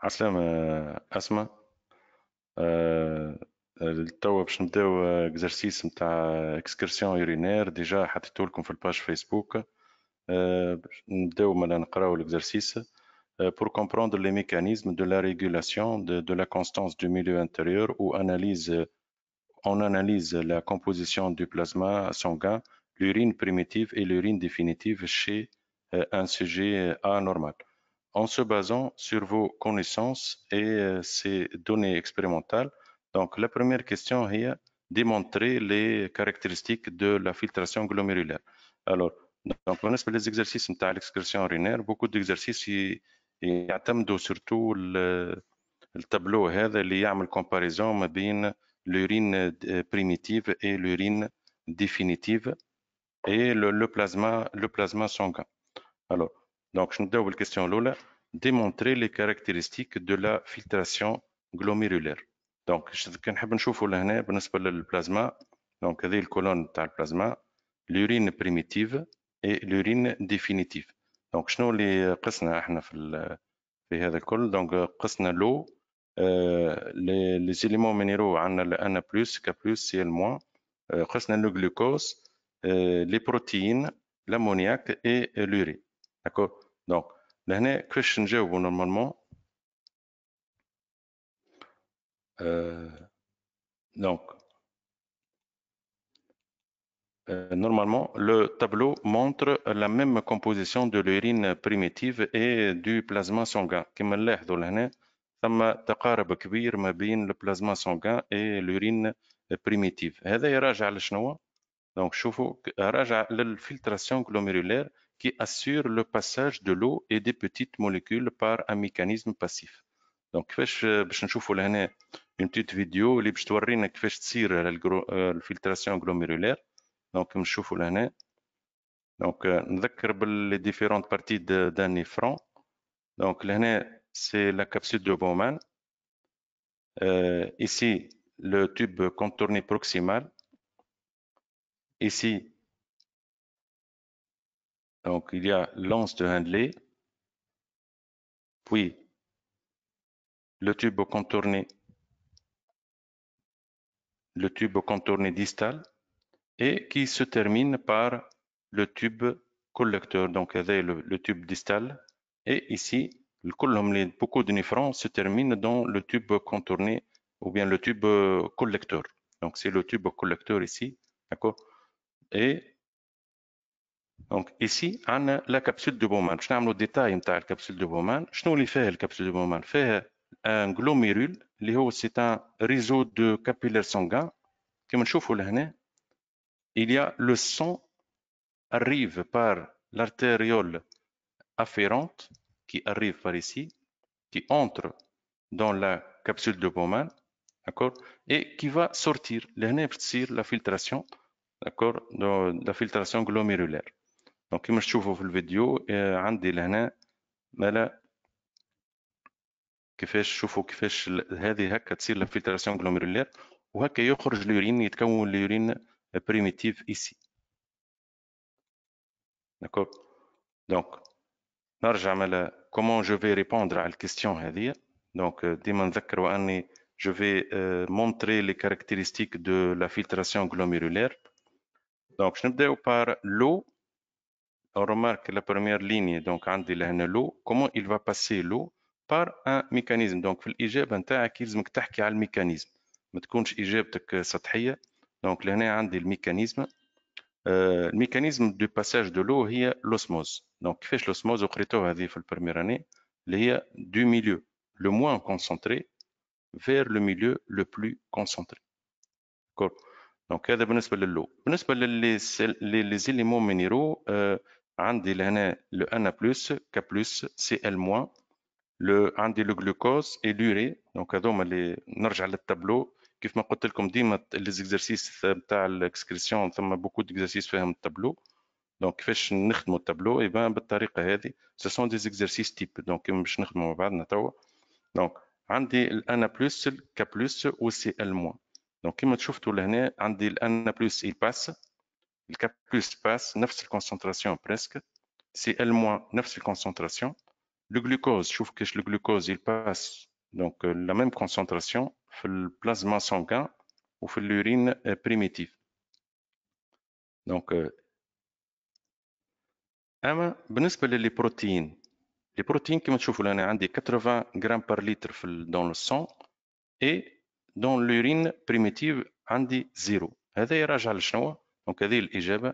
عسلامة أسماء. توا باش نبداو اكزرسيس نتاع اكسكرسيون يورينير ديجا حطيته لكم في الباج فيسبوك. باش نبداو مالا نقراو الاكزرسيس. Pour comprendre les mécanismes de la régulation de la constance du milieu intérieur ou on analyse la composition du plasma sanguin, l'urine primitive et l'urine définitive chez un sujet anormal. En se basant sur vos connaissances et ces données expérimentales, donc la première question est démontrer les caractéristiques de la filtration glomérulaire. Alors, donc بالنسبة للإكزرسيس نتاع l'excrétion urinaire, beaucoup d'exercices يعتمدوا surtout التابلو هذا اللي يعمل comparaison ما بين l'urine primitive et l'urine définitive et le plasma sanguin. Alors, donc je نبداو بالكيستيون الأولى. Démontrer les caractéristiques de la filtration glomérulaire. Donc كان نحب نشوفوا لهنا بالنسبة للبلازما. Donc هذه الكولون تاع البلازما l'urine primitive et l'urine définitive. Donc شنو اللي قسنا احنا في هذا الكل؟ donc قسنا l'eau, les éléments minéraux عندنا le Na+, K+, Cl-, قسنا le glucose, les protéines, l'ammoniac et l'urée. D'accord. Donc لهنا كيفاش نجاوبوا نورمالمون؟ donc normalement le tableau montre la même composition de l'urine primitive et du plasma sanguin. كما نلاحظوا لهنا ثم تقارب كبير ما بين le plasma sanguin et l'urine primitive. هذا راجع لشنو؟ donc شوفوا راجع للفلتration glomérulaire qui assure le passage de l'eau et des petites molécules par un mécanisme passif. donc كيفاش باش نشوفوا لهنا une petite vidéo اللي باش تورينا كيفاش تصير الفلتration glomérulaire. donc نشوفوا لهنا. donc نذكر باللي différentes parties d'un néphron. donc لهنا c'est la capsule de Bowman. ici le tube contourné proximal. Ici, donc il y a l'anse de Handley, puis le tube contourné distal et qui se termine par le tube collecteur. Donc le tube distal, et ici beaucoup de néphrons se terminent dans le tube contourné ou bien le tube collecteur. Donc c'est le tube collecteur ici, d'accord. Et donc ici on a la capsule de Bowman. باش نعملوا détail نتاع الكبسول de Bowman. شنو اللي فيها الكبسول de Bowman؟ فيها un glomérule اللي هو c'est un réseau de capillaires sanguins. كما نشوفوا لهنا il y a le sang arrive par l'artériole afférente qui arrive par ici, qui entre dans la capsule de Bowman, d'accord, et qui va sortir. لهنا باش تصير la filtration, d'accord, la filtration glomérulaire. donc كما تشوفوا في الفيديو عندي لهنا مالا كيفاش شوفوا كيفاش هذه هكا تصير la filtration glomérulaire وهكا يخرج اليورين يتكون اليورين primitive ici. d'accord. donc نرجع مالا comment je vais répondre à la question هذه. donc ديما نذكروا أني je vais montrer les caractéristiques de la filtration glomérulaire. donc باش نبداو par l'eau. on remarque la première ligne, donc عندي لهنا l'eau. comment il va passer l'eau par un mécanisme. donc في الإجابة نتاعك يلزمك تحكي على الميكانيزم، ما تكونش إجابتك سطحية. donc لهنا عندي الميكانيزم. الميكانيزم دو باساج دو لو هي لوسموز. donc كيفاش لوسموز وقريتوها هذه في البريمير اني اللي هي du milieu le moins concentré vers le milieu le plus concentré. d'accord. donc هذا بالنسبة للو. بالنسبة للي زيليمون مينيرو عندي لهنا le Na+, K+, Cl-, عندي le glucose et l'urée. donc هذوما اللي نرجع للتابلو كيف ما قلت لكم ديما ليزيكزرسيس نتاع الاكسكريسيون ثم بوكو ديكزرسيس فيهم التابلو. دونك كيفاش نخدموا التابلو؟ اي بان بالطريقه هذه سو سون دي زيكزرسيس تيب. دونك كيما باش نخدموا مع بعضنا توا. دونك عندي الانا بلس الكا بلس والسي ال موان. دونك كيما شفتوا لهنا عندي الانا بلس يباس، الكا بلس باس نفس الكونسنتراسيون بريسك، سي ال موان نفس الكونسنتراسيون، le glucose, شوف كيش le glucose il passe donc la même concentration في البلازما sanguin وفي l'urine primitive. donc اما بالنسبه للبروتين، les protéines كما تشوفوا انا عندي 80 grammes par litre dans le sang et dans l'urine primitive عندي 0. هذا يراجع لشنو؟ دونك هذه الاجابه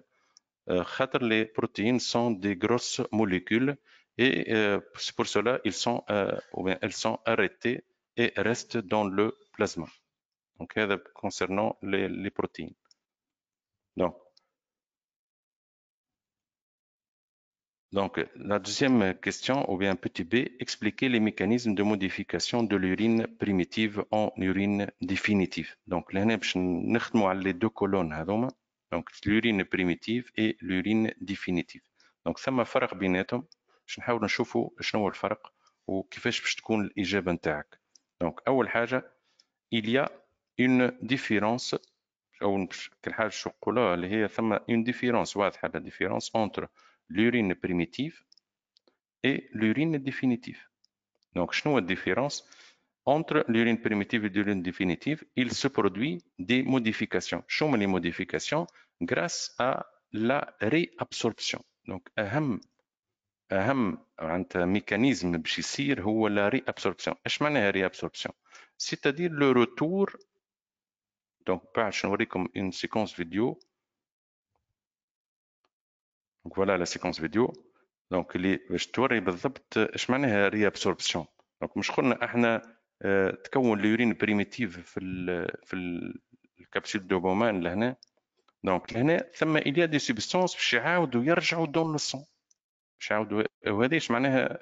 خاطر les protéines sont des grosses molécules et c'est pour cela elles sont arrêtées et restent dans le plasma. Donc هذا concernant les protéines. Donc, la deuxième question, ou bien petit b, expliquer les mécanismes de modification de l'urine primitive en urine définitive. Donc, là, nous allons les deux colonnes هذوما. Donc, l'urine primitive et l'urine définitive. Donc, ثم فرق بيناتهم باش نحاول نشوفوا شنو هو الفرق وكيفاش باش تكون الإجابة نتاعك. Donc, أول حاجة il y a une différence أو كالحاجة شو نقولوها اللي هي ثم une différence واضحة la différence entre l'urine primitive et l'urine définitive. Donc, شنو هو différence entre l'urine primitive et l'urine définitive? Il se produit des modifications. شنو هما les modifications? Grâce à la réabsorption. Donc, أهم معناتها mécanisme باش يصير هو la réabsorption. اش معناها réabsorption? C'est-à-dire le retour. Donc, باش نوريكم une séquence vidéo. Donc voilà la séquence vidéo. دونك اللي باش توري بالضبط اش معناها ريابسوربسيون. دونك مش قلنا احنا تكون اليورين بريميتيف في الكبسول دوبومان لهنا. دونك لهنا ثم اليا دي سبستانس باش يعاودوا يرجعوا دون لو سون، باش يعاودوا. وهذا اش معناها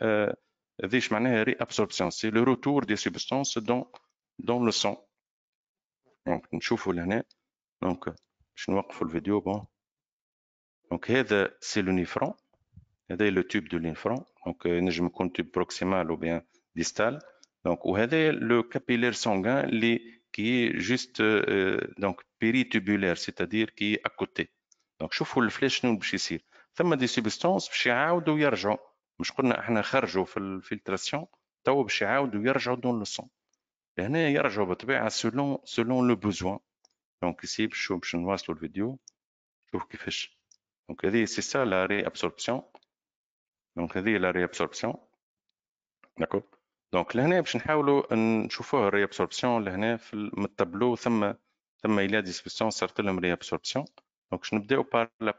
هذه اش معناها ريابسوربسيون، سي لو روتور دي سبستانس دون لو سون. دونك نشوفوا لهنا. دونك باش نوقفوا الفيديو. بون دونك هذا سي لو نيفرون، هذا le tube de l'infront. Donc ينجم يكون tube proximal ou bien distal. Donc وهذا le capillaire sanguin qui est juste donc péritubulaire, c'est-à-dire qui est à côté. Donc شوفوا الفلاش شنو باش يصير. ثم دي سبستانس باش يعاودوا يرجعوا، مش قلنا احنا خرجوا في الفلتراسيون، تو باش يعاودوا يرجعوا دون لو سون. هنا يرجعوا بطبيعه selon le besoin. Donc ici باش نواصلوا الفيديو. شوف كيفاش. Donc هذه c'est ça la réabsorption. دونك هذه لا ريابسوربسيون. داكور. دونك لهنا باش نحاولوا نشوفوها الريابسوربسيون لهنا من التابلو. ثم الى دي سبستانس صارت لهم ريابسوربسيون. دونك باش نبداو بار لا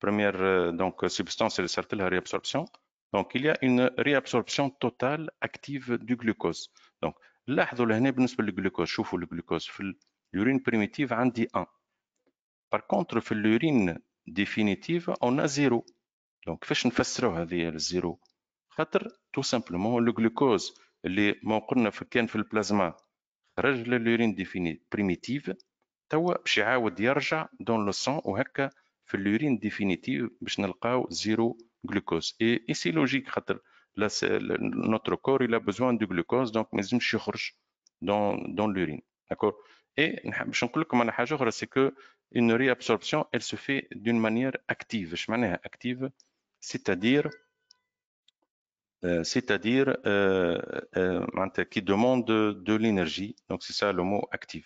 بروميير دونك سبستانس اللي صارت لها ريابسوربسيون. دونك il y a une réabsorption totale active du glucose. دونك لاحظوا لهنا بالنسبه للجلوكوز، شوفوا الجلوكوز في اليورين بريميتيف عندي 1. بار كونتر في اليورين ديفينيتيف on a 0. دونك كيفاش نفسروا هذه الزيرو؟ خاطر تو سامبلومون لو جلوكوز اللي ما قلنا كان في البلازما خرج لليورين ديفيني بريميتيف، توا باش يعاود يرجع دون لو سون، وهكا في اليورين ديفينيتيف باش نلقاو زيرو جلوكوز. اي سي لوجيك خاطر نوتر كور il a besoin du glucose، دونك ما لازمش يخرج دون l'urine. داكور. اي باش نقول لكم على حاجه اخرى، سي كو une réabsorption elle se fait d'une manière active. اش معناها active؟ c'est-à-dire qui demande de l'énergie. Donc c'est ça le mot actif.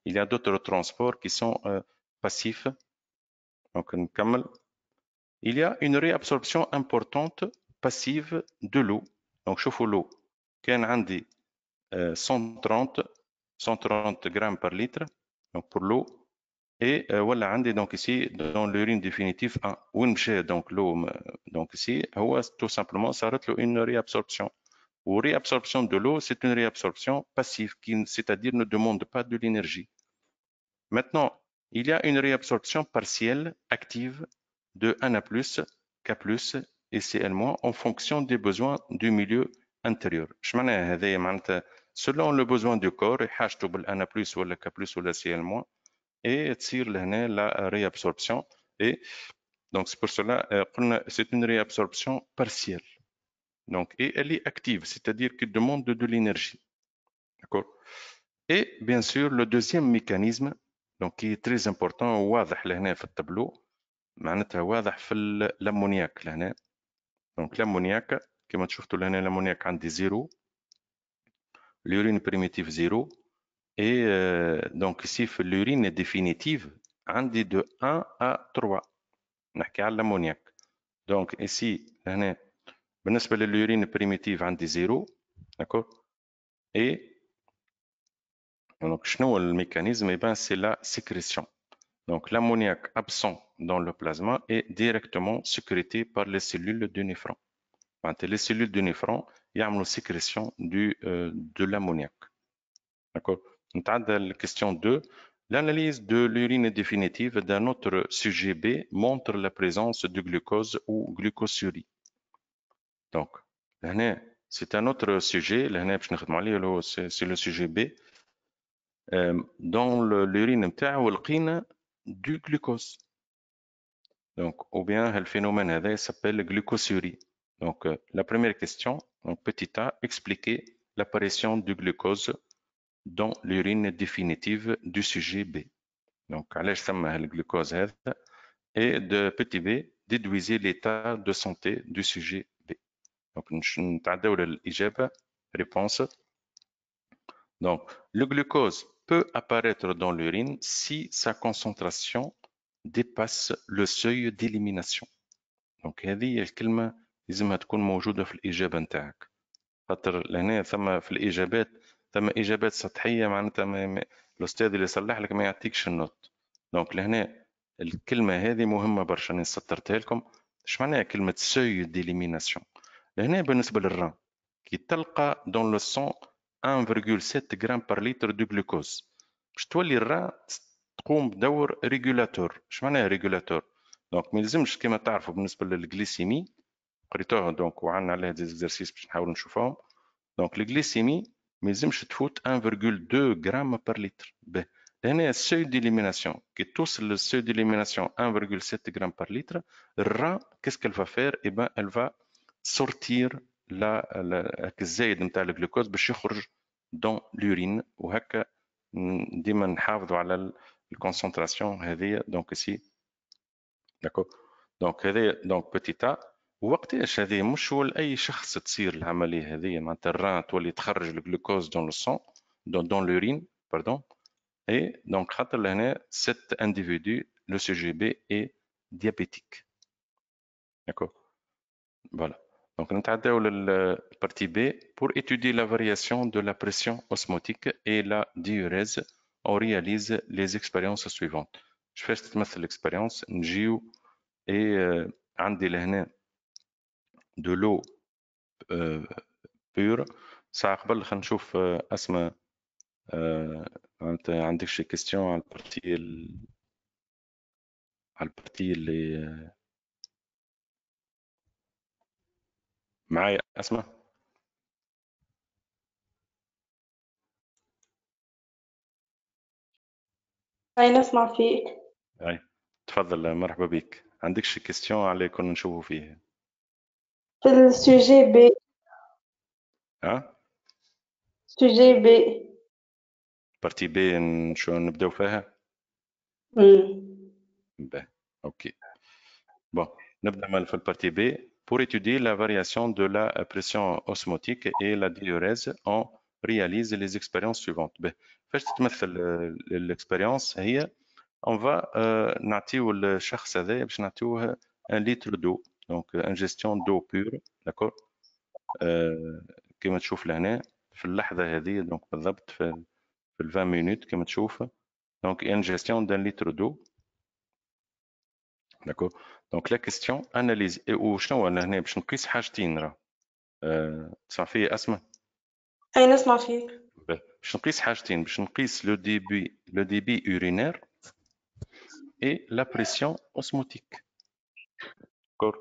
Il y a d'autres transports qui sont passifs. Donc il y a une réabsorption importante passive de l'eau. Donc شوفوا l'eau كان عندي 130 grammes par litre donc pour l'eau. Et voilà عندي donc ici dans l'urine définitive 1. وين مشى donc l'eau donc ici هو tout simplement صارت له une réabsorption. Ou réabsorption de l'eau, c'est une réabsorption passive, c'est-à-dire ne demande pas de l'énergie. Maintenant, il y a une réabsorption partielle active de Na+, K+, et Cl- en fonction des besoins du milieu intérieur. اش معناها هذايا؟ معناتها selon le besoin du corps يحاجته بالNA+ ولا K+ ولا Cl- et تصير لهنا la réabsorption. Et donc c'est pour cela قلنا c'est une réabsorption partielle. Donc, et elle est active, c'est-à-dire qu'elle demande de l'énergie. D'accord. Et bien sûr, le deuxième mécanisme, donc qui est très important, واضح لهنا في التابلو، معناتها واضح في l'ammoniac لهنا. Donc l'ammoniac كما شفتوا لهنا l'amoniac عندي 0, l'urine primitive 0, et donc ici l'urine définitive عندي de 1 à 3. نحكي على l'amoniac. Donc ici هنا بالنسبة للurine primitive عندي 0, d'accord. Et donc شنو الميكانيزم؟ Eh ben c'est la sécrétion. Donc l'ammoniac absent dans le plasma est directement sécrété par les cellules du néphron. Les cellules du néphron يعملوا sécrétion de l'ammoniac. D'accord. نتعدى la question 2. L'analyse de l'urine définitive d'un autre sujet B montre la présence de glucose ou glucosurie. Donc, c'est un autre sujet. C'est le sujet B. Dans l'urine نتاعو لقينا du glucose. Donc, ou bien le phénomène s'appelle glucosurie. Donc, la première question, donc, petit a, expliquer l'apparition du glucose dans l'urine définitive du sujet B. Donc, علاش سمى le glucose هذا, et de petit b, déduisez l'état de santé du sujet B. Donc, نتعداو للإجابة, réponse. Donc, le glucose peut apparaître dans l'urine si sa concentration dépasse le seuil d'élimination. Donc هذه الكلمة لازمها تكون موجودة في الإجابة نتاعك. خاطر لهنا ثم في الإجابات ثم إجابات سطحية معناتها الأستاذ اللي يصلح لك ما يعطيكش النوت. دونك لهنا الكلمة هذه مهمة برشا، أنا سطرتها لكم. اش معناها كلمة سوي ديليميناسيون؟ لهنا بالنسبة للران كي تلقى دون لو سون 1,7 غرام بار لتر دو جلوكوز باش تولي الران تقوم بدور ريغولاتور. اش معناها ريغولاتور؟ دونك ما يلزمش كما تعرفوا بالنسبة للجليسيمي قريتوها دونك وعندنا عليها دي زيكزارسيس باش نحاول نشوفهم. دونك الجليسيمي ما يلزمش تفوت 1,2 غرام بار لتر. باهي هنا السوي ديليميناسيون كي توصل للسوي ديليميناسيون 1,7 غرام بار لتر، الرا كيس qu'elle va faire؟ اي بان elle va sortir الزايد نتاع الجلوكوز باش يخرج دون لورين، وهكا ديما نحافظوا على الكونسنتراسيون هذه. دونك سي داكو. دونك هذه دونك بوتيتا. وقتاش هذه مش لاي شخص تصير العمليه هذه، معناتها الران تولي تخرج الجلوكوز دون لو سون دون لورين باردون. اي دونك خاطر لهنا cet individu le CGB est diabétique. D'accord. Voilà. Donc نتعداو للبارتي B. Pour étudier la variation de la pression osmotique et la diurèse, on réalise les expériences suivantes. كيفاش تتمثل الاكسبيريونس؟ نجيو et عندي لهنا de l'eau pure. ساعة قبل خلينا نشوف أسماء. أنت عندك شي كيستيون على البارتي اللي معايا أسماء؟ هاي نسمع فيك. أي تفضل، مرحبا بك. عندك شي كيستيون على كنا نشوفوا فيه؟ في السوجي بي. سوجي بي. بارتي بي شو نبداو فيها؟ باهي اوكي. بون نبدا من في البارتي بي. Pour étudier la variation de la pression osmotique et la diurèse, on réalise les expériences suivantes. باهي فاش تتمثل الاكسبيريونس؟ هي on va نعطيو الشخص هذا باش نعطيوه 1 litre d'eau. donc ingestion d'eau pure. d'accord. كما تشوف لهنا في اللحظة هذه دونك بالضبط في 20 minutes كما تشوف. donc ingestion d'un litre d'eau. d'accord. donc la question analyse. وشنو انا هنا باش نقيس حاجتين راه. تسمع فيا أسماء؟ أي نسمع فيك. باش نقيس حاجتين، باش نقيس le débit urinaire et la pression osmotique. d'accord.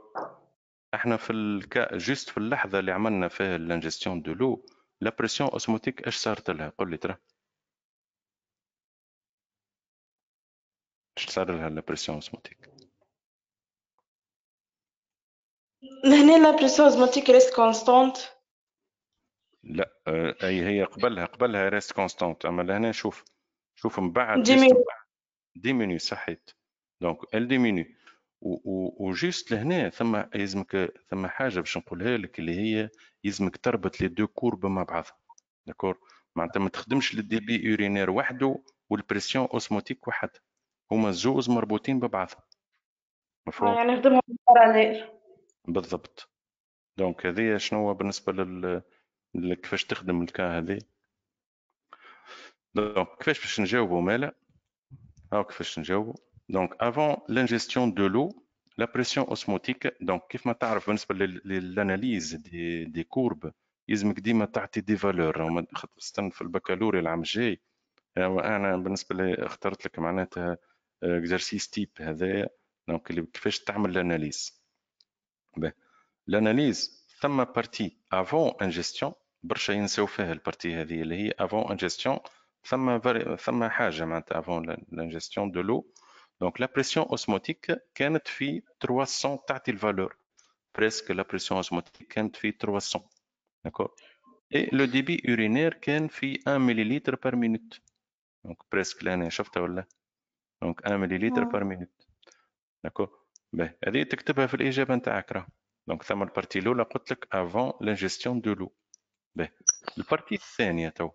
احنا في الكا جوست في اللحظة اللي عملنا فيها الانجستيون دو لو، لا بريسيون اوسموتيك اش صارت لها؟ قول لي ترى اش صار لها لا بريسيون اوسموتيك؟ لهنا لا بريسيون اوزموتيك ريست كونستانت. لا اي هي قبلها ريست كونستانت، اما لهنا شوف من بعد جوست من بعد ديميني. صحيت. دونك ال ديميني وجيست لهنا ثم يلزمك ثم حاجه باش نقولها لك اللي هي يلزمك تربط لي دو كورب مع بعضها. داكور، معناتها ما تخدمش الدي بي يورينير وحده والبريسيون اوسموتيك وحدها، هما زوز مربوطين ببعضهم. مفهوم؟ يعني نخدمهم باراليل. بالضبط. دونك هذه شنو هو بالنسبه كيفاش تخدم الكا هذه. دونك كيفاش باش نجاوبوا مالا؟ هاو كيفاش نجاوبوا. دونك افون لانجيستيون دو لو لا بريسيون اوسموتيك. دونك كيف ما تعرف بالنسبه للاناليز دي كورب يلزمك ديما تعطي دي فالور، خاصة في البكالوريا العام الجاي. انا بالنسبه لي اخترت لك معناتها اكزرسيس تيب هذايا. دونك اللي كيفاش تعمل الاناليز. الاناليز ثم بارتي افون انجستيون، برشا ينساو فيها البارتي هذه اللي هي افون انجستيون. ثم حاجه معناتها افون لانجستيون دو لو. دونك لا بريسيون اوسموتيك كانت في 300 تعطي الفالور بريسك. لا بريسيون اوسموتيك كانت في 300. داكور. اي لو ديبي urinaire كان في 1 مليلتر بار مينوت. دونك بريسك لهنا شفتها ولا؟ دونك 1 مليلتر بار مينوت. داكور. باهي هذه تكتبها في الاجابه نتاعك راه. دونك ثم البارتي الاولى قلت لك افون لانجستيون دو لو. باهي البارتي الثانيه تو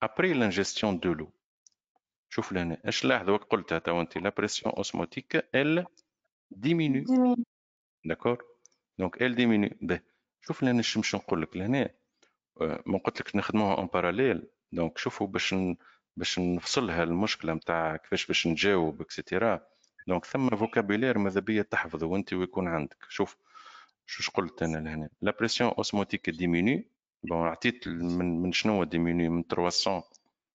ابري لانجستيون دو لو. شوف لهنا اش لاحظ وقت قلتها تو انت لا بريسيون اوسموتيك ال ديمينو. جميل. داكور. دونك ال ديمينو. باهي شوف لهنا باش نقول لك لهنا. ما قلت لك نخدموها اون باراليل. دونك شوفوا باش نفصلها المشكله نتاع كيفاش باش نجاوب اكسيتيرا. دونك ثم فوكابيلير ماذا بيا تحفظه وانت ويكون عندك. شوف شوش قلت انا لهنا لا بريسيون اوسموتيك ديميني. بون عطيت من شنو ديميني من 300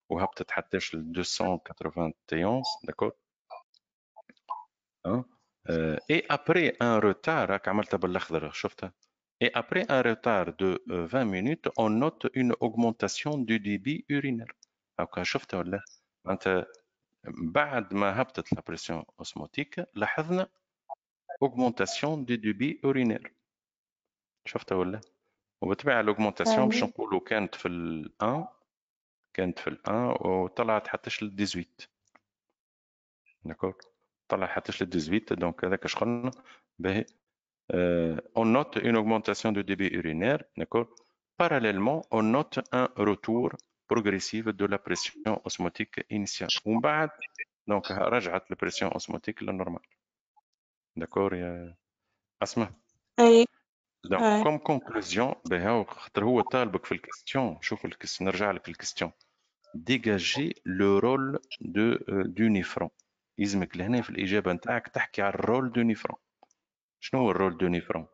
وهبطت حتى ل 291. داكور. اي ابري ان روتار راك عملتها بالاخضر شفتها. Et après un retard de 20 minutes, on note une augmentation du débit urinaire. هاكا شفتها ولا؟ معناتها بعد ما هبطت لا بريسيون اوسموتيك لاحظنا augmentation du débit urinaire. شفتها ولا؟ وبالطبيعة الاوغمونتاسيون باش نقولوا كانت في ال1 وطلعت حتى ل 18. داكور. طلع حتى ل 18. دونك هذاك اش قلنا. باهي on note une augmentation du débit urinaire, d'accord. Parallèlement, on note un retour progressif de la pression osmotique initiale. ومن بعد donc رجعت la pression osmotique للنورمال. d'accord يا أسماء. أي. donc comme conclusion بهاو خاطر هو طالبك في الكيستيون. شوف نرجع لك الكيستيون. dégager le rôle du néphron. يلزمك لهنا في الإجابة نتاعك تحكي على الرول دو نيفرون. شنو هو الرول دو نيفرون؟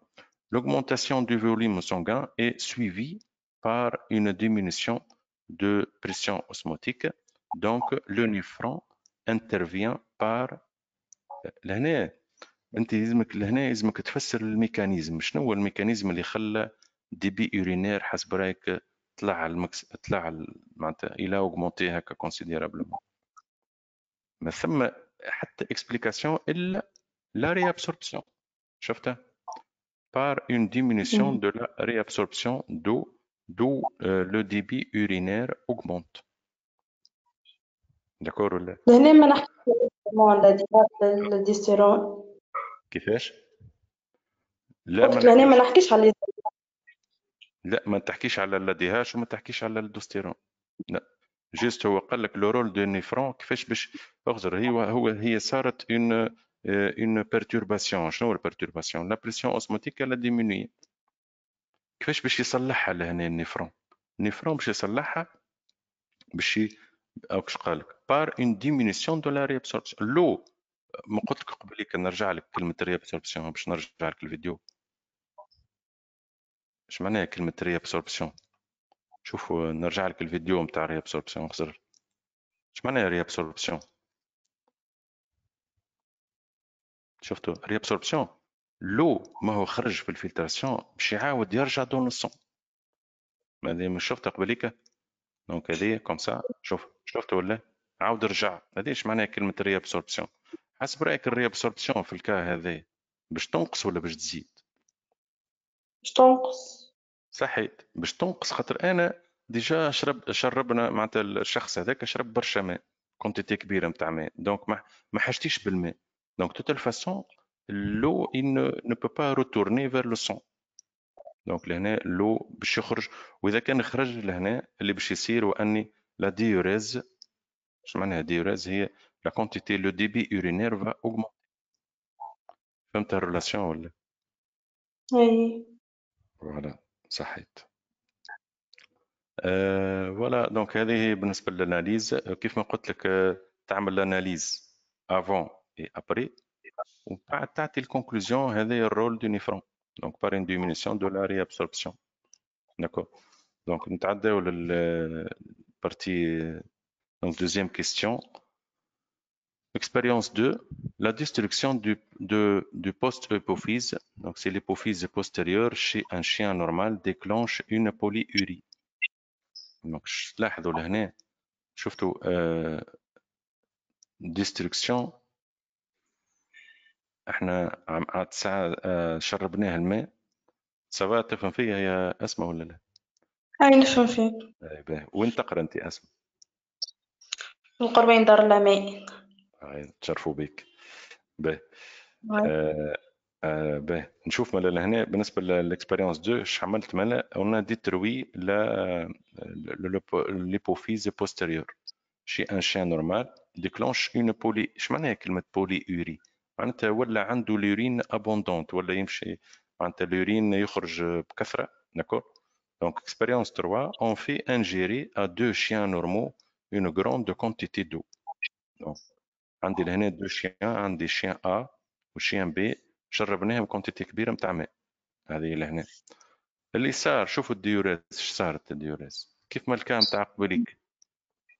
L'augmentation du volume sanguin est suivie par une diminution de pression osmotique. Donc, le néphron intervient par لهنا. انت لازمك تفسر الميكانيزم. شنو هو الميكانيزم اللي خلى ديبي يورينير حسب رايك طلع معناتها الى اوغمونتي هكا كونسيديرابلمون. ما ثم حتى اكسبليكاسيون الا لا ريابسوربسيون. شفتها par une diminution de la réabsorption d'eau, d'où le débit urinaire augmente. D'accord ولا؟ لهنا ما نحكيش على الديستيرون. كيفاش؟ لا قلت لهنا ما نحكيش على لا ما تحكيش على اللديهاش وما تحكيش على الدوستيرون. لا جيست هو قال لك لو رول دو نيفرون كيفاش باش اغزر. هي صارت une perturbation. شنو هو البرتورباسيون؟ لا بريسيون اوسموتيك لا ديمينوي. كيفاش باش يصلحها لهنا النيفرون باش يصلحها باش او كش قال لك بار اون ديمينيسيون دو لا ريابسوربسيون. لو ما قلت لك قبليك نرجع لك كلمه ريابسوربسيون باش نرجع لك الفيديو. اش معناها كلمه ريابسوربسيون؟ شوفوا نرجع لك الفيديو نتاع ريابسوربسيون خزر. اش معناها ريابسوربسيون؟ شفتوا ريابسوربسيون لو ما هو خرج في الفلتراسيون باش يعاود يرجع دون الصون. هذه مش شفتها قبليك؟ دونك هذه كوم سا. شفتوا ولا؟ عاود رجع. هذه اش معناها كلمه ريابسوربسيون؟ حسب رايك الريابسوربسيون في الكا هذا باش تنقص ولا باش تزيد؟ باش تنقص. صحيت باش تنقص. خاطر انا ديجا شربنا معناتها الشخص هذاك شرب برشا ماء كونتيتي كبيره نتاع ماء. دونك ما حاجتيش بالماء. دونك توت الفاسون l'eau il ne peut pas retourner vers le sang. دونك لهنا لو باش يخرج، واذا كان خرج لهنا اللي باش يصير هو اني لا ديوريز. اش معناها ديوريز؟ هي لا كونتيتي لو ديبي urinaire va augmenter. فهمت الريلاسيون ولا؟ أي. فوالا صحيت. فوالا دونك هذه بالنسبه للاناليز. كيف ما قلت لك تعمل الاناليز افون اي ابري، ومن بعد تعطي الكونكلوزيون. هذا الرول دو نيفرون دونك بار ان ديمينيسيون دو لا ريابسوربسيون. داكور. دونك نتعداو للبارتي. Donc, deuxième question. Expérience 2. La destruction du post-hypophyse, donc c'est l'hypophyse postérieure chez un chien normal, déclenche une polyurie. Donc, لاحظوا لهنا شفتوا destruction. احنا عاد ساعة شربناه الماء. سواء تفهم فيها يا أسماء ولا لا؟ أي نفهم فيك. باهي. وين تقرا أنت أسماء؟ من قربين دار العماء. تشرفوا بك. باهي. Ouais. باهي نشوف مالا لهنا بالنسبه للاكسبيريونس 2 اش عملت مالا. اون ديتروي لا ليبوفيز بوستيريور شي ان شين نورمال ديكلونش اون بولي. اش معناها كلمه بولي يوري؟ معناتها ولا عنده لورين ابوندونت، ولا يمشي معناتها لورين يخرج بكثره. داكور. دونك اكسبيريونس 3 اون في انجيري ا دو شيان نورمال اون غروند كونتيتي دو. دونك عندي لهنا دو شيان، عندي شيان ا وشيان بي، شربناهم كونتيتي كبيره نتاع ماء. هذه لهنا اللي صار. شوفوا الديوريز ايش صارت. الديوريز كيف ما الكام تاع قبليك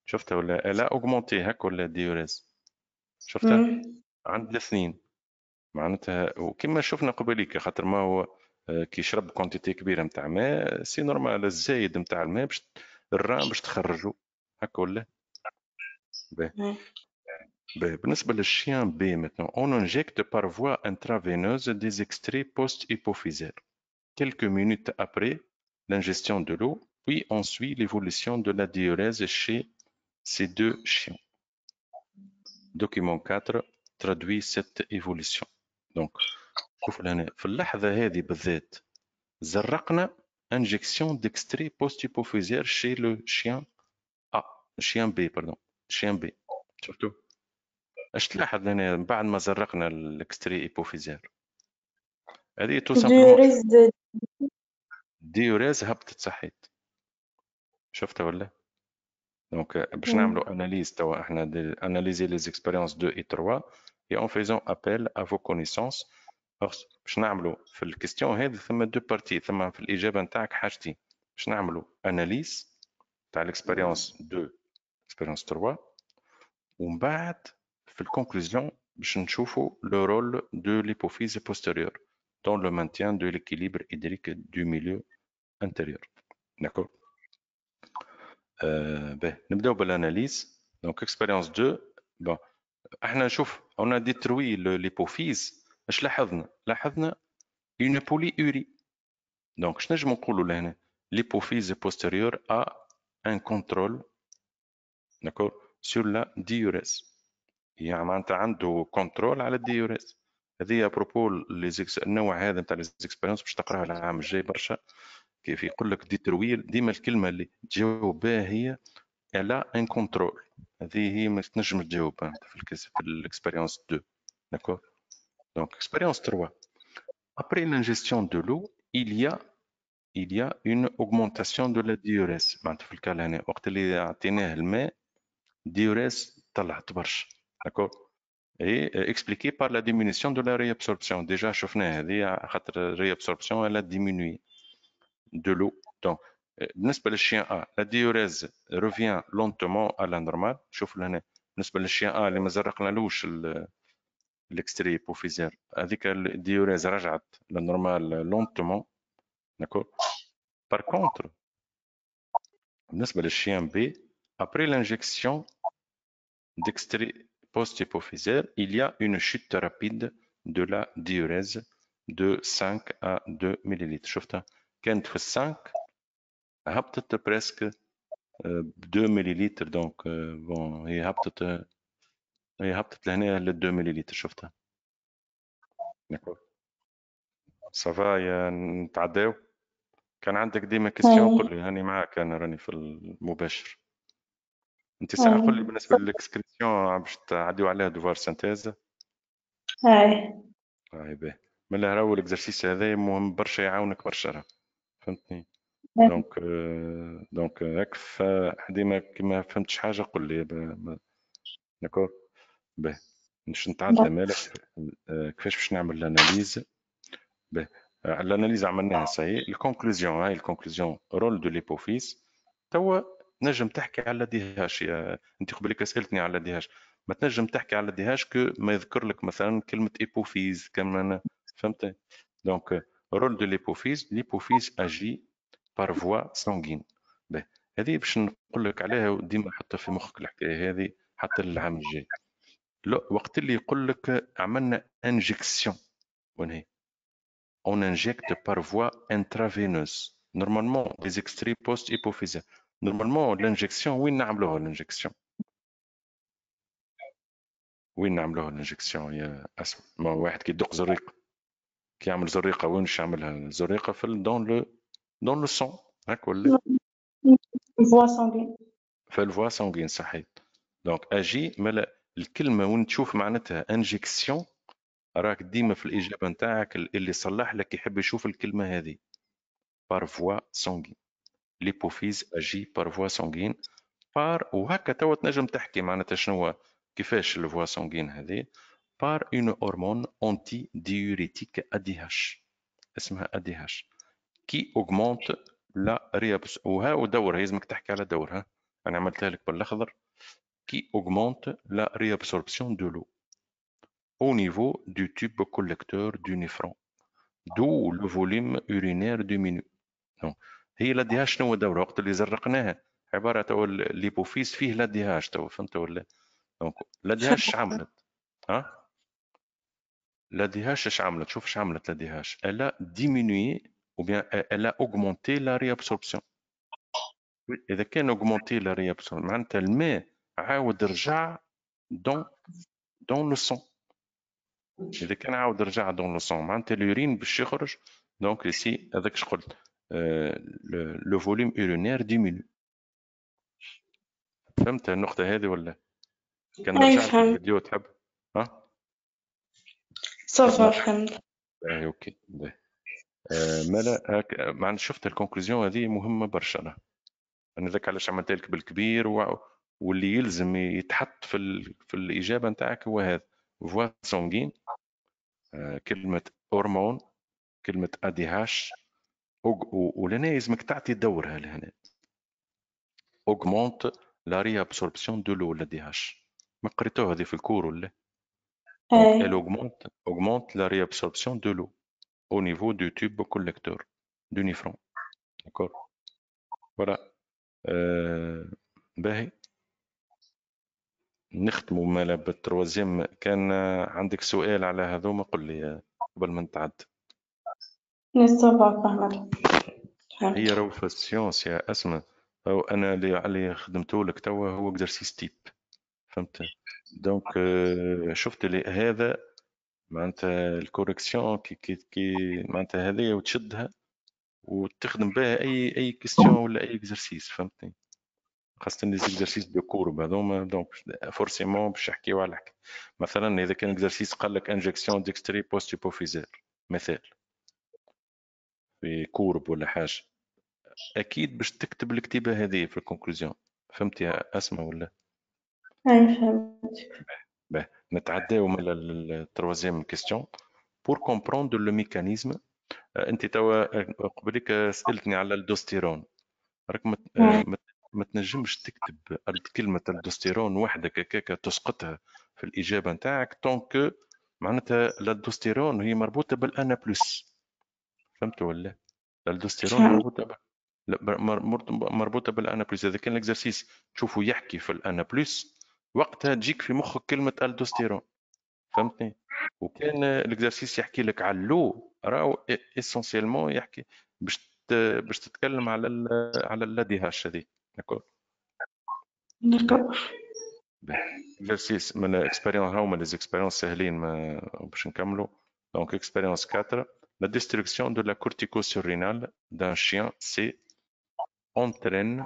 شفتها ولا لا؟ اوغمونتي هاك ولا الديوريز شفتها عند الاثنين معناتها. وكما شفنا قبليك خاطر ما هو كي يشرب كونتيتي كبيره نتاع ماء سي نورمال الزايد نتاع الماء باش الرام باش تخرجوا هاك ولا باهي. بالنسبه للشيان بي maintenant on injecte par voie intraveineuse des extraits post-hypophysaires quelques minutes après l'ingestion de l'eau, puis on suit l'évolution de la diurèse chez ces deux chiens. Document 4 traduit cette évolution. Donc شوف هنا في اللحظة هذه بالذات زرقنا injection d'extrait post-hypophysaire chez le chien A, chien B pardon, chien B. شفتوا؟ اش تلاحظ هنا بعد ما زرقنا الاكستري ايبوفيزير؟ هذه تو سامبلومون ديوريز هبطت صحيت. شفتها ولا؟ دونك باش نعملوا اناليز توا احنا اناليزي لي زيكسبيريونس 2 et 3 et en faisant appel à vos connaissances. باش نعملوا في الكيستيون هذه ثم دو بارتي، ثم في الاجابه نتاعك حاجتين. باش نعملوا اناليز تاع الاكسبيريونس 2 اكسبيريونس 3، ومن بعد في الكونكلوزيون باش نشوفوا لو رول دو ليبوفيز بوستيريور dans le maintien de l'équilibre hydrique du milieu intérieur. D'accord. نبداو بالاناليز. دونك اكسبيريونس 2. بون احنا نشوف on a détruit l'hypophyse. اش لاحظنا؟ لاحظنا une polyurie. دونك اش نجمو نقولوا لهنا؟ l'hypophyse postérieure a un contrôle d'accord sur la diurèse. يعني معناتها عنده كنترول على الديوريز. هذه ابروبو النوع هذا نتاع ليزيكسبيريونس باش تقراها العام الجاي برشا. كيف يقول لك ديتروي ديما الكلمه اللي تجاوب بها هي elle a un contrôle. هذه هي ما تنجم تجاوب في l'expérience 2. D'accord. Donc expérience 3. Après l'ingestion de l'eau, il y a une augmentation de la diurèse. معناتها في الكال هنا وقت اللي عطيناه الماء diurèse طلعت برشا. D'accord. Et expliqué par la diminution de la réabsorption. Déjà شفناها هذه خاطر réabsorption elle a diminué de l'eau. Donc بالنسبة للشيان A la diurèse revient lentement à la normale. شوف لهنا بالنسبة للشيان A اللي ما زرقنالوش الاكستري بوفيزير هذيك الديوريز رجعت للنورمال لونتومون. داكور. بار كونتر بالنسبة للشيان B après l'injection d'extrait post-hypophysaire il y a une chute rapide de la diurèse de 5 à 2 ملل. شفتها كانت في 5 هبطت بريسك 2 مليلتر. دونك بون هي هبطت لهنا ل 2 مليلتر. شفتها داكور صافا يا نتعداو. كان عندك ديما كيستيون هاي قول لي، هاني معاك، انا راني في المباشر. انت ساعه قول لي هاي بالنسبه للاكسكريسيون باش تعديو عليها دوفار سانتيز. هاي هاي باهي. من راهو الاكزرسيس هذا مهم برشا، يعاونك برشا راه، فهمتني. هاي دونك هاك ديما كي ما فهمتش حاجه قول لي داكور. باهي باش نتعدى مالك. كيفاش باش نعمل الاناليز. باهي الاناليز عملناها صحيح. الكونكلوزيون، هاي الكونكلوزيون رول دو ليبوفيس. توا نجم تحكي على دي هاش. انت قبلك سالتني على دي هاش، ما تنجم تحكي على دي هاش كو ما يذكر لك مثلا كلمه ايبوفيز كما فهمت. دونك رول دو ليبوفيز، ليبوفيز اجي بار فوا سانغين. باهي هذه باش نقول لك عليها ديما حتى في مخك الحكايه هذه حتى للعام الجاي. وقت اللي يقول لك عملنا انجكسيون، وين هي on injecte par voie intraveineuse. Normalement, des extraits post-hypophysaires. Normalement, l'injection, وين نعملوها l'injection؟ وين نعملوها l'injection يا أسماء؟ ما واحد كي يدق زريقة، كي يعمل زريقة وين باش يعملها الزريقة؟ في dans le sang، هاك ولا؟ voie sanguine. في الفوا سانغين صحيت. دونك اجي ملا الكلمة وين تشوف معناتها انجكسيون، راك ديما في الإجابة نتاعك اللي صلح لك يحب يشوف الكلمة هذه par voie sanguine. l'hypophyse agit par voie sanguine وهكا توا تنجم تحكي معناتها شنو كيفاش الفوا سانغين هذه بار اون هرمون انتي ديوريتيك ادي هاش، اسمها ادي هاش كي اوغمونت لا ريابس. وها ودور يلزمك تحكي على دورها، انا عملتها لك بالاخضر. كي اوغمونت لا ريابسوربسيون دو لو au niveau du tube collecteur du néphron d'où le volume urinaire diminue. هي لديها شنو دورها وقت اللي زرقناها؟ عباره تو الليبوفيز فيه لديها تو، فهمت ولا؟ دونك لديهاش عملت ها. لديهاش اش عملت؟ شوف اش عملت لديهاش. الا ديمينوي او بيان الا اوغمونتي لا ريابسوربسيون. اذا كان اوغمونتي لا ريابسوربسيون معناتها الماء عاود رجع دون لو سون. اذا كان عاود رجع دون لو سون معناتها اليورين باش يخرج. دونك سي هذاك اش قلت لو فوليوم يورينير ديمينو. فهمت النقطه هذه ولا؟ كان هاي نرجع لك فهمت. الفيديو تحب؟ ها صافا نرجع. فهمت. اوكي باهي. مالا هاك معناتها شفت الكونكلوزيون هذه مهمه برشا. انا ذاك علاش عملت لك بالكبير واللي يلزم يتحط في الاجابه نتاعك هو هذا فوا سونغين. كلمه هرمون، كلمه ادي هاش ولهنا يلزمك تعطي دورها لهنا. augmente la réabsorption de l'eau ل هاش. ما قريتوها هذه في الكور ولا؟ donc elle هاي augmente la réabsorption de l'eau au niveau du tube collecteur du néphron. D'accord. Voilà. باهي نختموا مالا بالتروازيام. كان عندك سؤال على هذوما قل لي قبل ما نتعد. صافا فهمت. هي فهمت. راهو في السيونس يا أسماء، أو أنا اللي خدمته لك توا هو اكزرسيس تيب، فهمت. دونك شفت لي هذا معناتها الكوريكسيون كي معناتها هذه وتشدها وتخدم بها اي كيستيون ولا اي اكزرسيس، فهمتني. خاصة لي زيكزارسيس دو كورب هذوما دونك فورسيمون باش نحكيو على مثلا اذا كان اكزرسيس قال لك انجكسيون ديكستري بوست هيبوفيزير مثال في كورب ولا حاجة، اكيد باش تكتب الكتيبة هذه في الكونكلوزيون. فهمت يا اسماء ولا؟ هاي فهمت. باه نتعداو من التروازيام كيستيون بور كومبروندر لو ميكانيزم. انت توا قبلك سالتني على الدوستيرون. راك هاي ما تنجمش تكتب كلمة الدوستيرون وحدك هكاك تسقطها في الإجابة نتاعك طونك معناتها الدوستيرون هي مربوطة بالأنا بلس، فهمت ولا؟ الدوستيرون فهمت. مربوطة لا، مربوطة بالأنا بلس. إذا كان الإكزرسيس تشوفه يحكي في الأنا بلس وقتها تجيك في مخك كلمة الدوستيرون، فهمتني. وكان الاكزرسيس يحكي لك على اللو راهو اسونسيالمون يحكي باش تتكلم على على الذي هاش هذه. داكور باهي دكا. باهي. اكزرسيس من الاكسبيريونس هاوما لي زيكسبيريونس ساهلين ما باش نكملوا. Donc, expérience 4. La destruction de la cortico-surrénale d'un chien C entraîne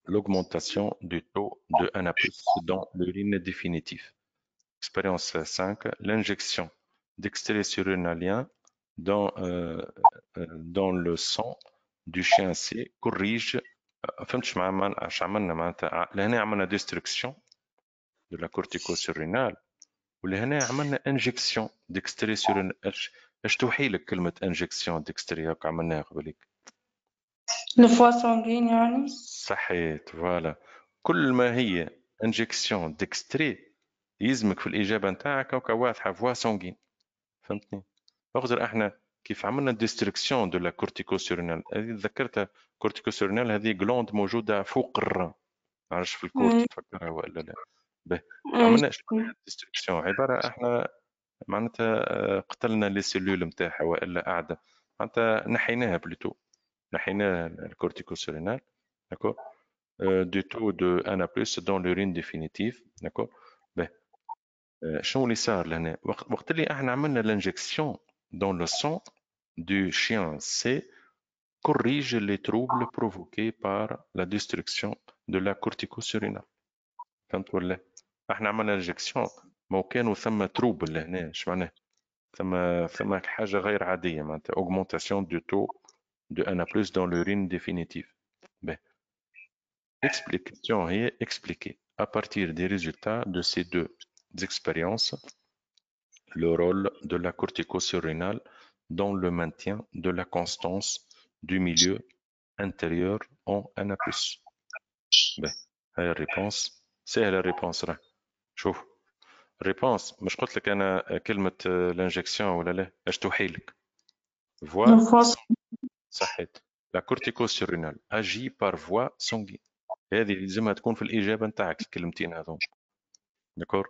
l'augmentation du taux de NA+ dans l'urine définitive. Expérience 5. L'injection d'extrait surrénalien dans le sang du chien C corrige. فهمتش مع اش عملنا معناتها لهنا عملنا ديستركسيون دو لا كورتيكو سورينال ولهنا عملنا انجكسيون ديكستري سورينال اش توحي لك كلمه انجكسيون ديكستري هاك عملناها قبليك Le foie sanguin يعني. صحيت فوالا كل ما هي انجكسيون ديكستري يلزمك في الاجابه نتاعك هكا واضحه فوا سونغين فهمتني اخزر احنا كيف عملنا ديستركسيون دو لا كورتيكوسيرونال هذه ذكرتها كورتيكوسيرونال هذه جلوند موجوده فوق الرا ما عرفش في الكورت تفكرها ولا لا به عملنا شنو هي الديستركسيون عباره احنا معناتها قتلنا لي سيلول نتاعها والا قاعده معناتها نحيناها بلوتو نحينا الكورتيكوسيرونال داكور du taux de NA+ dans l'urine définitive d'accord به شنو اللي صار لهنا وقت اللي احنا عملنا l'injection dans le sang du chien C corrige les troubles provoqués par la destruction de la corticosurrénale فهمت ولا احنا عملنا انجكسيون ما كانوا ثم تروبل لهنا اش معناه ثم حاجه غير عاديه معناتها augmentation du taux de NA+ dans l'urine définitive ben l'explication est expliquée à partir des résultats de ces deux expériences le rôle de la corticosurrénale dans le maintien de la constance du milieu intérieur en NA+. Ben, هاي الريبونس سهلة الريبونس راه شوف الريبونس مش قلت لك أنا كلمة الانجكسيون ولا لا اش توحي لك Le foie فوا صحيت لا كورتيكوسيرينال اجي بار فوا سونغين هذه اللي لازمها تكون في الإجابة نتاعك الكلمتين هذوم داكور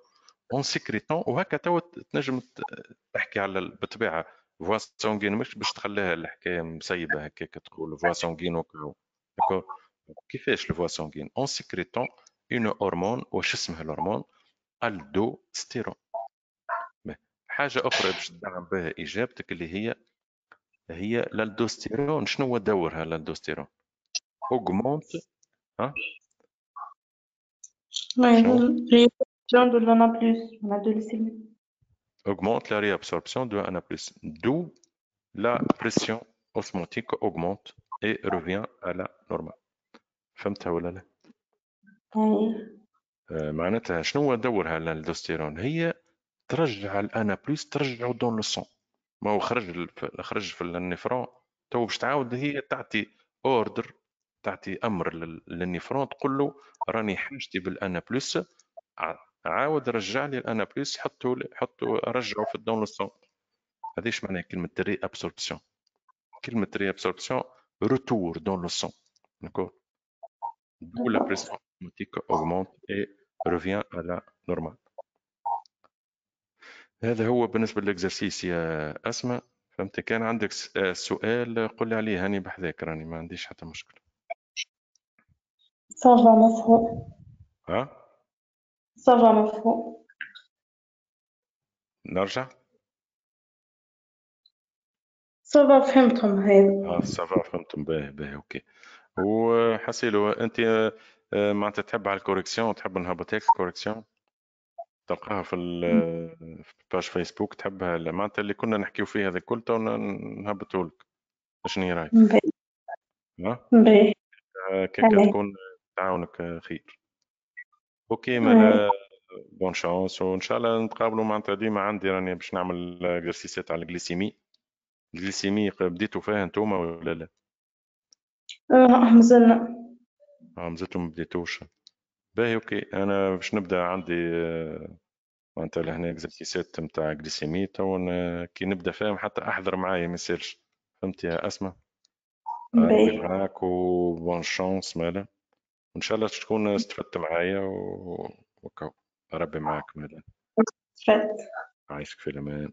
اون سيكريتون وهكا توا تنجم تحكي على بالطبيعه فوا سونغين مش باش تخليها الحكايه مسيبه هكاك تقول فوا سونغين وكاو داكور كيفاش الفوا سونغين اون سيكريتون اون هرمون واش اسمها الهرمون الدوستيرون حاجه اخرى باش تدعم بها اجابتك اللي هي الالدوستيرون شنو هو دورها الالدوستيرون اوغمونت ها شنو réaction de l'ANA+, on a de les cellules. augmente la réabsorption de NA+, d'où la pression osmotique augmente et revient à la normale. فهمتها ولا لا؟ معناتها شنو هو دورها الالدوستيرون؟ هي ترجع الأنا بلس ترجعه دون لو سون ما هو خرج في النفرون تو باش تعاود هي تعطي اوردر تعطي امر للنفرون تقول له راني حاجتي بالأنا بلس عاود رجع لي الأنا بلس حطه رجعه في الدون لو سون هذه ايش معناها كلمه ري ابسوربسيون كلمه ري ابسوربسيون retour dans le sang d'accord d'où la pression osmotique augmente et revient à la normale هذا هو بالنسبة للإكزرسيس يا أسماء فهمت كان عندك سؤال قل لي عليه هاني بحذاك راني ما عنديش حتى مشكلة Ça va مفهوم. ها Ça va مفهوم. نرجع Ça va فهمتهم هذا. سافا فهمتم باهي أوكي وحسيلو أنت معناتها تحب على الكوريكسيون تحب نهبط هيك الكوريكسيون تلقاها في باج فيسبوك تحبها معناتها اللي كنا نحكيو فيه هذا الكل تو نهبطه لك شنو رايك؟ ها؟ باهي. كيكا تكون تعاونك خير اوكي مالا بون شانس وان شاء الله نتقابلوا معناتها ديما عندي راني باش نعمل اكزرسيسات على الجليسيمي بديتوا فيها انتوما ولا لا؟ مازلنا. مازلتوا ما بديتوش باهي اوكي انا باش نبدا عندي معناتها لهنا اكزرسيسات نتاع جليسيمي تو كي نبدا فيهم حتى احضر معايا ما يصيرش فهمت يا اسماء؟ ربي معاك وبون شانس مالا وان شاء الله تكون استفدت معايا وكو ربي معاك مالا استفدت. عايشك في الامان